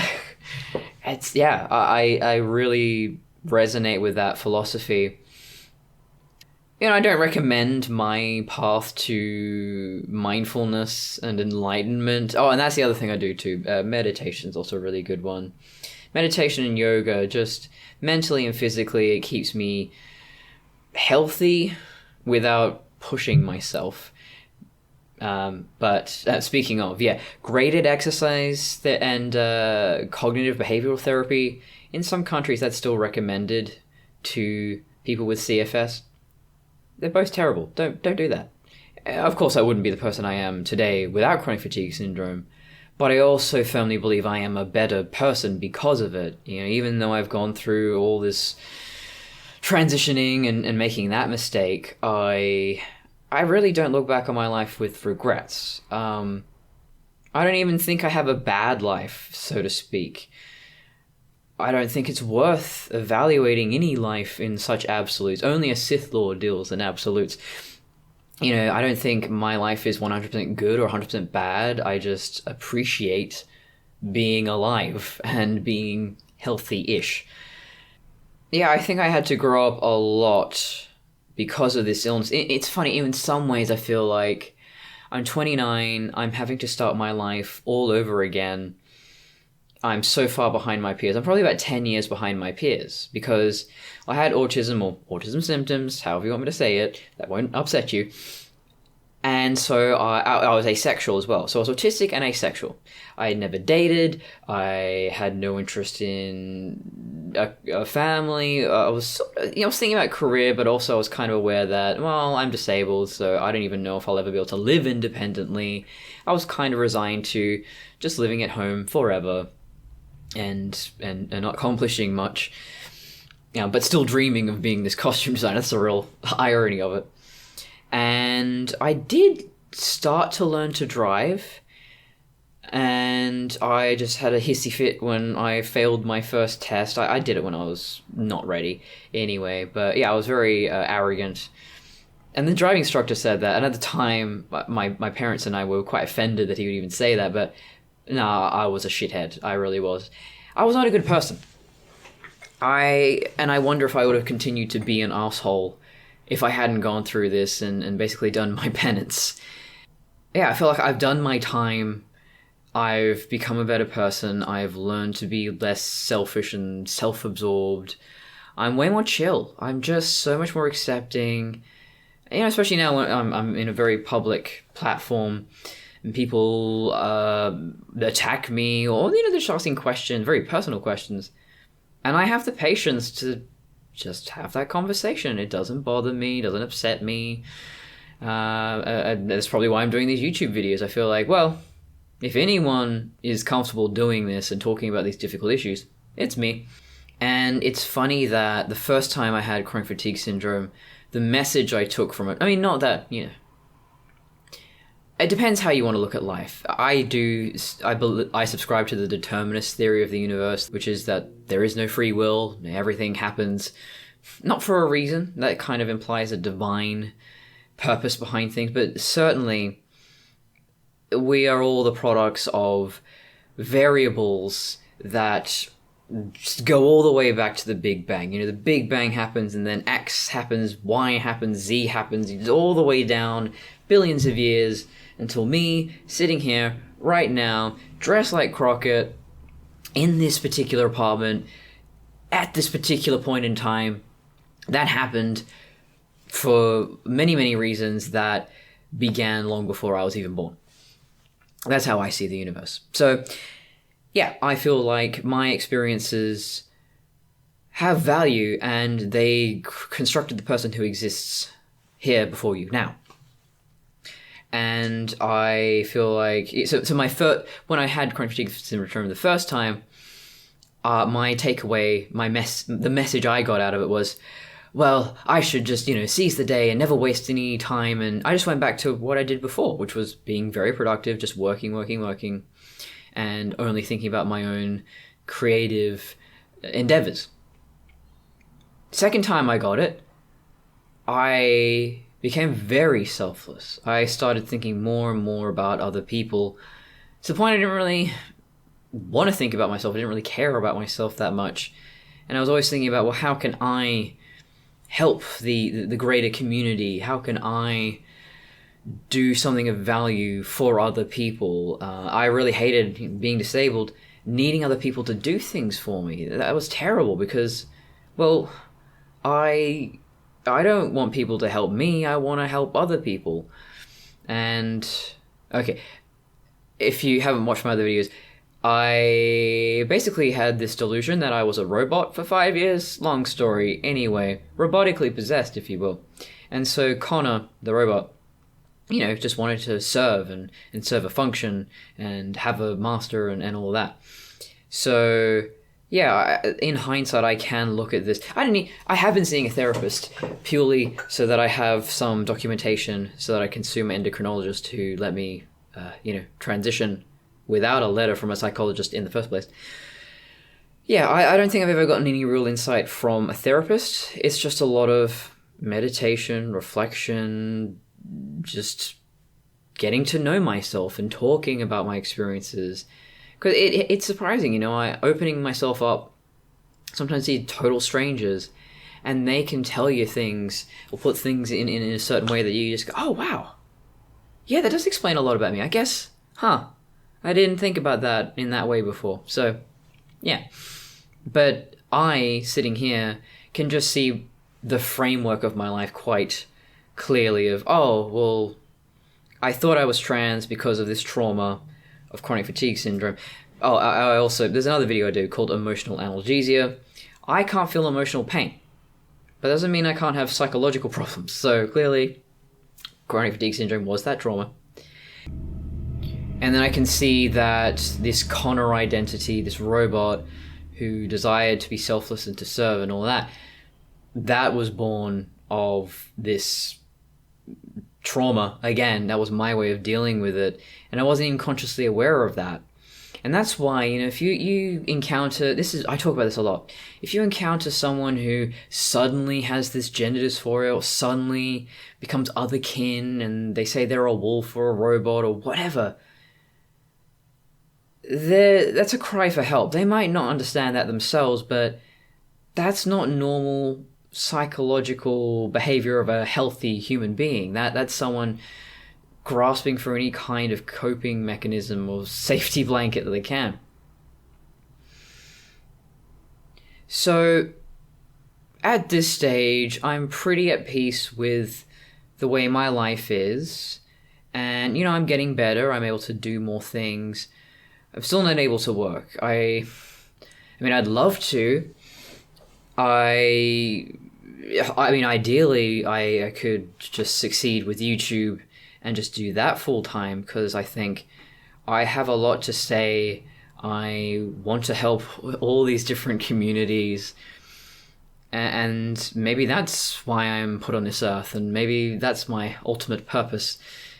I really resonate with that philosophy. I don't recommend my path to mindfulness and enlightenment. Oh, and that's the other thing I do too. Meditation's also a really good one. Meditation and yoga, just mentally and physically, it keeps me healthy without pushing myself. But speaking of, graded exercise and cognitive behavioral therapy, in some countries that's still recommended to people with CFS. They're both terrible. Don't do that. Of course, I wouldn't be the person I am today without chronic fatigue syndrome, but I also firmly believe I am a better person because of it. Even though I've gone through all this transitioning and making that mistake, I really don't look back on my life with regrets. I don't even think I have a bad life, so to speak. I don't think it's worth evaluating any life in such absolutes. Only a Sith Lord deals in absolutes. I don't think my life is 100% good or 100% bad. I just appreciate being alive and being healthy-ish. Yeah, I think I had to grow up a lot because of this illness. It's funny, in some ways I feel like I'm 29, I'm having to start my life all over again. I'm so far behind my peers. I'm probably about 10 years behind my peers because I had autism or autism symptoms, however you want me to say it. That won't upset you. And so I was asexual as well. So I was autistic and asexual. I had never dated. I had no interest in a family. I was thinking about career, but also I was kind of aware that, well, I'm disabled, so I don't even know if I'll ever be able to live independently. I was kind of resigned to just living at home forever and not accomplishing much, but still dreaming of being this costume designer. That's the real irony of it. And I did start to learn to drive, and I just had a hissy fit when I failed my first test. I did it when I was not ready anyway, but I was very arrogant. And the driving instructor said that, and at the time, my parents and I were quite offended that he would even say that, but no, I was a shithead. I really was. I was not a good person. I wonder if I would have continued to be an asshole if I hadn't gone through this and basically done my penance. I feel like I've done my time. I've become a better person. I've learned to be less selfish and self-absorbed. I'm way more chill. I'm just so much more accepting. You know, especially now when I'm in a very public platform and people attack me, or, you know, they're just asking questions, very personal questions. And I have the patience to just have that conversation. It doesn't bother me, doesn't upset me. That's probably why I'm doing these YouTube videos. I feel like, well, if anyone is comfortable doing this and talking about these difficult issues, it's me. And it's funny that the first time I had chronic fatigue syndrome, the message I took from it, I mean, not that, you know, it depends how you want to look at life. I subscribe to the determinist theory of the universe, which is that there is no free will. Everything happens not for a reason. That kind of implies a divine purpose behind things, but certainly we are all the products of variables that just go all the way back to the Big Bang. You know, the Big Bang happens, and then X happens, Y happens, Z happens, all the way down billions of years until me sitting here right now, dressed like Crockett, in this particular apartment, at this particular point in time. That happened for many, many reasons that began long before I was even born. That's how I see the universe. So, yeah, I feel like my experiences have value, and they constructed the person who exists here before you now. And I feel like, so when I had chronic fatigue syndrome the first time, my takeaway, the message I got out of it was, well, I should just, you know, seize the day and never waste any time. And I just went back to what I did before, which was being very productive, just working, and only thinking about my own creative endeavors. Second time I got it, I became very selfless. I started thinking more and more about other people, to the point I didn't really want to think about myself. I didn't really care about myself that much. And I was always thinking about, well, how can I help the greater community? How can I do something of value for other people? I really hated being disabled, needing other people to do things for me. That was terrible because, well, I don't want people to help me. I want to help other people. And, okay, if you haven't watched my other videos, I basically had this delusion that I was a robot for 5 years. Long story. Anyway, robotically possessed, if you will. And so Connor, the robot, you know, just wanted to serve and serve a function and have a master and all that. So, yeah, in hindsight, I can look at this. I have been seeing a therapist purely so that I have some documentation so that I can sue my endocrinologist to let me, transition without a letter from a psychologist in the first place. Yeah, I don't think I've ever gotten any real insight from a therapist. It's just a lot of meditation, reflection, just getting to know myself and talking about my experiences. Because it's surprising, you know, opening myself up, sometimes see total strangers, and they can tell you things or put things in a certain way that you just go, oh, wow. Yeah, that does explain a lot about me. I guess, I didn't think about that in that way before. So, yeah. But I, sitting here, can just see the framework of my life quite clearly of, oh, well, I thought I was trans because of this trauma of chronic fatigue syndrome. Oh, I also, there's another video I do called Emotional Analgesia. I can't feel emotional pain, but that doesn't mean I can't have psychological problems. So clearly, chronic fatigue syndrome was that trauma. And then I can see that this Connor identity, this robot who desired to be selfless and to serve and all that, that was born of this trauma. Again, that was my way of dealing with it. And I wasn't even consciously aware of that. And that's why, you know, if you encounter, I talk about this a lot. If you encounter someone who suddenly has this gender dysphoria or suddenly becomes otherkin and they say they're a wolf or a robot or whatever, that's a cry for help. They might not understand that themselves, but that's not normal psychological behavior of a healthy human being. That's someone grasping for any kind of coping mechanism or safety blanket that they can. So at this stage, I'm pretty at peace with the way my life is. And, I'm getting better. I'm able to do more things. I'm still not able to work. I mean, I'd love to. I mean, ideally, I could just succeed with YouTube and just do that full time, because I think I have a lot to say. I want to help all these different communities. And maybe that's why I'm put on this earth, and maybe that's my ultimate purpose,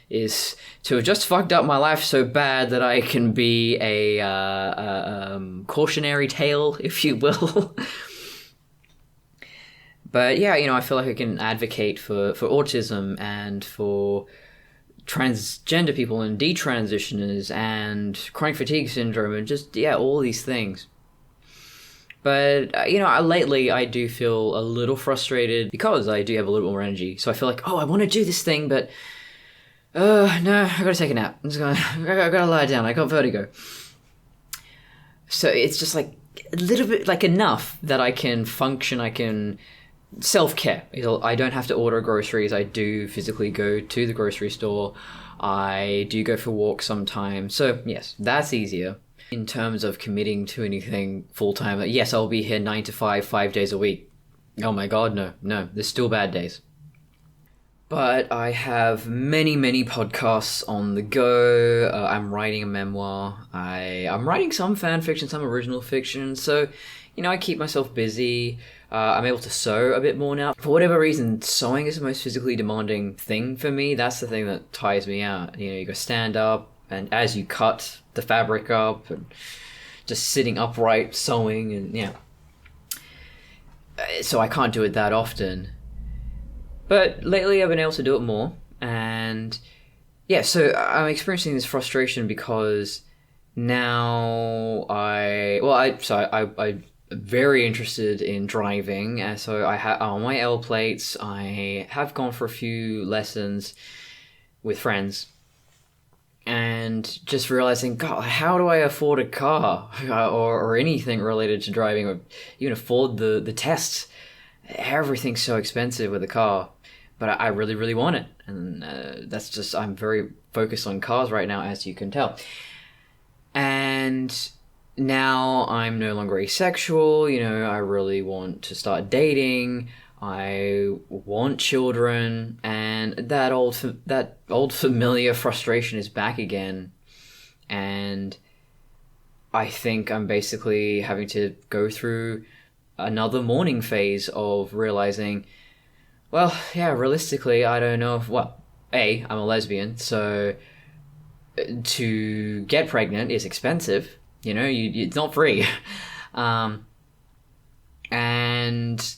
is to have just fucked up my life so bad that I can be a cautionary tale, if you will. But yeah, I feel like I can advocate for autism and for transgender people and detransitioners and chronic fatigue syndrome and just, all these things. But, lately I do feel a little frustrated because I do have a little more energy. So I feel like, I want to do this thing, but, no, I gotta take a nap. I gotta lie down. I got vertigo. So it's just like a little bit, like enough that I can function, I can self-care. I don't have to order groceries. I do physically go to the grocery store. I do go for walks sometimes. So, yes, that's easier. In terms of committing to anything full-time, yes, I'll be here 9 to 5, 5 days a week. Oh my god, no, there's still bad days. But I have many, many podcasts on the go. I'm writing a memoir. I'm writing some fan fiction, some original fiction. So, I keep myself busy. I'm able to sew a bit more now. For whatever reason, sewing is the most physically demanding thing for me. That's the thing that tires me out. You go stand up, and as you cut the fabric up, and just sitting upright, sewing, and so I can't do it that often. But lately I've been able to do it more, and so I'm experiencing this frustration because now I'm very interested in driving, and so I have on my L plates. I have gone for a few lessons with friends, and just realizing, God, how do I afford a car or anything related to driving, or even afford the tests? Everything's so expensive with a car, but I really, really want it, and that's just, I'm very focused on cars right now, as you can tell. And now I'm no longer asexual. I really want to start dating. I want children, and that old familiar frustration is back again. And I think I'm basically having to go through another mourning phase of realizing, realistically, I don't know if, I'm a lesbian, so to get pregnant is expensive. It's not free. And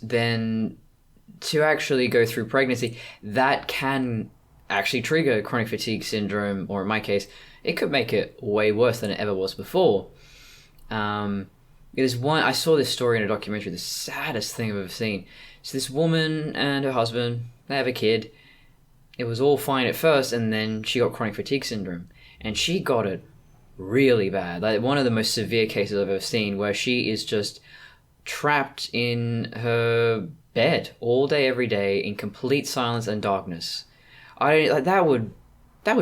then to actually go through pregnancy, that can actually trigger chronic fatigue syndrome, or in my case, it could make it way worse than it ever was before. I saw this story in a documentary, the saddest thing I've ever seen. So this woman and her husband, they have a kid. It was all fine at first, and then she got chronic fatigue syndrome. And she got it really bad. Like one of the most severe cases I've ever seen, where she is just trapped in her bed all day, every day, in complete silence and darkness. That would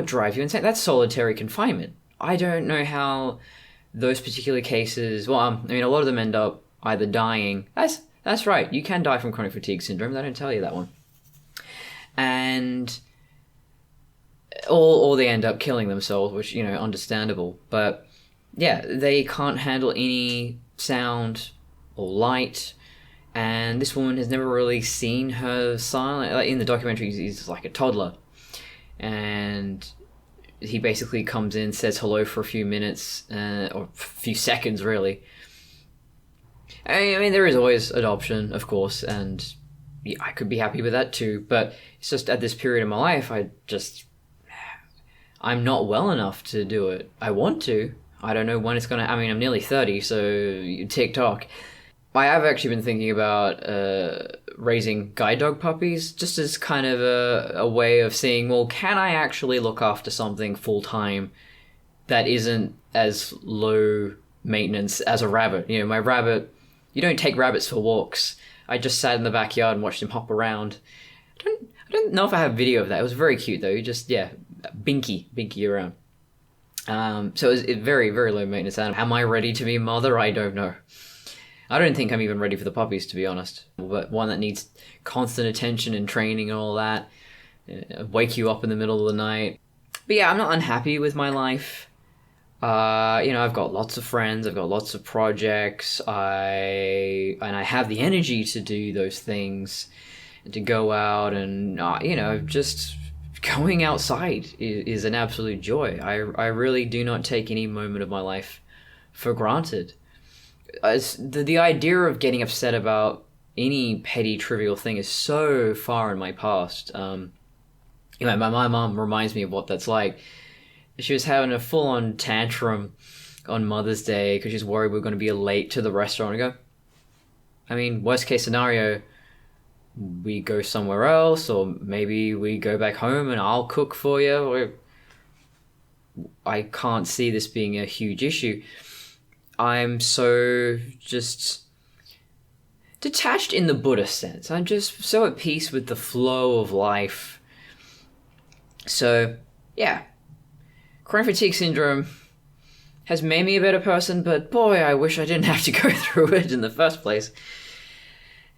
drive you insane. That's solitary confinement. I don't know how those particular cases. A lot of them end up either dying. That's right. You can die from chronic fatigue syndrome. They don't tell you that one. And or they end up killing themselves, which, understandable. But yeah, they can't handle any sound or light. And this woman has never really seen her silent. Like in the documentary, he's like a toddler. And he basically comes in, says hello for a few minutes, or a few seconds, really. I mean, there is always adoption, of course, and I could be happy with that too. But it's just at this period of my life, I'm not well enough to do it. I want to. I don't know when it's going to... I'm nearly 30, so TikTok. I have actually been thinking about raising guide dog puppies, just as kind of a way of seeing, well, can I actually look after something full time that isn't as low maintenance as a rabbit? You know, my rabbit, you don't take rabbits for walks. I just sat in the backyard and watched him hop around. I don't know if I have video of that. It was very cute though. He just, binky around. So it was very, very low maintenance animal. Am I ready to be a mother? I don't know. I don't think I'm even ready for the puppies, to be honest. But one that needs constant attention and training and all that. Wake you up in the middle of the night. But yeah, I'm not unhappy with my life. I've got lots of friends. I've got lots of projects. I have the energy to do those things. And to go out and, just going outside is an absolute joy. I really do not take any moment of my life for granted. The idea of getting upset about any petty trivial thing is so far in my past. My mom reminds me of what that's like. She was having a full-on tantrum on Mother's Day because she's worried we're going to be late to the restaurant. I go, I mean, worst case scenario, we go somewhere else, or maybe we go back home and I'll cook for you. Or I can't see this being a huge issue. I'm so just detached in the Buddhist sense. I'm just so at peace with the flow of life. So, yeah. Chronic fatigue syndrome has made me a better person, but boy, I wish I didn't have to go through it in the first place.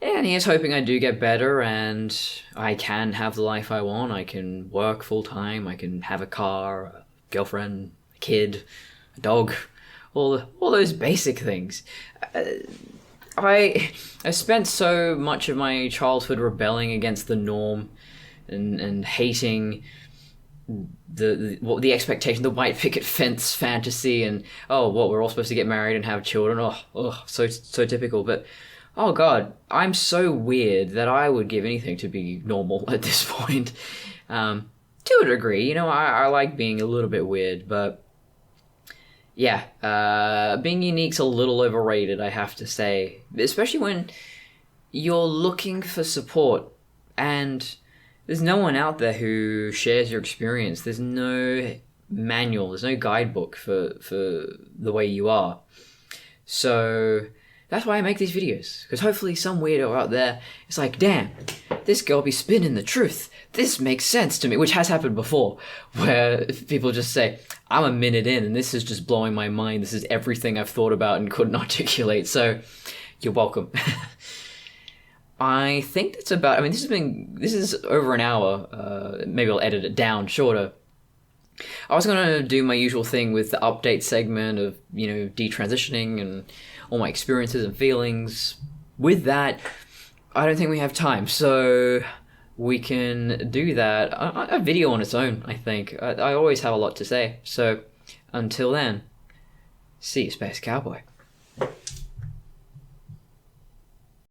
And here's hoping I do get better and I can have the life I want. I can work full time. I can have a car, a girlfriend, a kid, a dog. All those basic things. I spent so much of my childhood rebelling against the norm and hating the expectation, the white picket fence fantasy, and we're all supposed to get married and have children. So typical. But oh god, I'm so weird that I would give anything to be normal at this point. To a degree, I like being a little bit weird, but. Yeah, being unique's a little overrated, I have to say. Especially when you're looking for support and there's no one out there who shares your experience. There's no manual, there's no guidebook for the way you are. So that's why I make these videos. Because hopefully some weirdo out there is like, damn, this girl be spinning the truth. This makes sense to me, which has happened before, where people just say, I'm a minute in and this is just blowing my mind. This is everything I've thought about and couldn't articulate. So you're welcome. I think that's about, this is over an hour. Maybe I'll edit it down shorter. I was going to do my usual thing with the update segment of, detransitioning and all my experiences and feelings. With that, I don't think we have time. So we can do that. A video on its own, I think. I always have a lot to say. So until then, see you, Space Cowboy.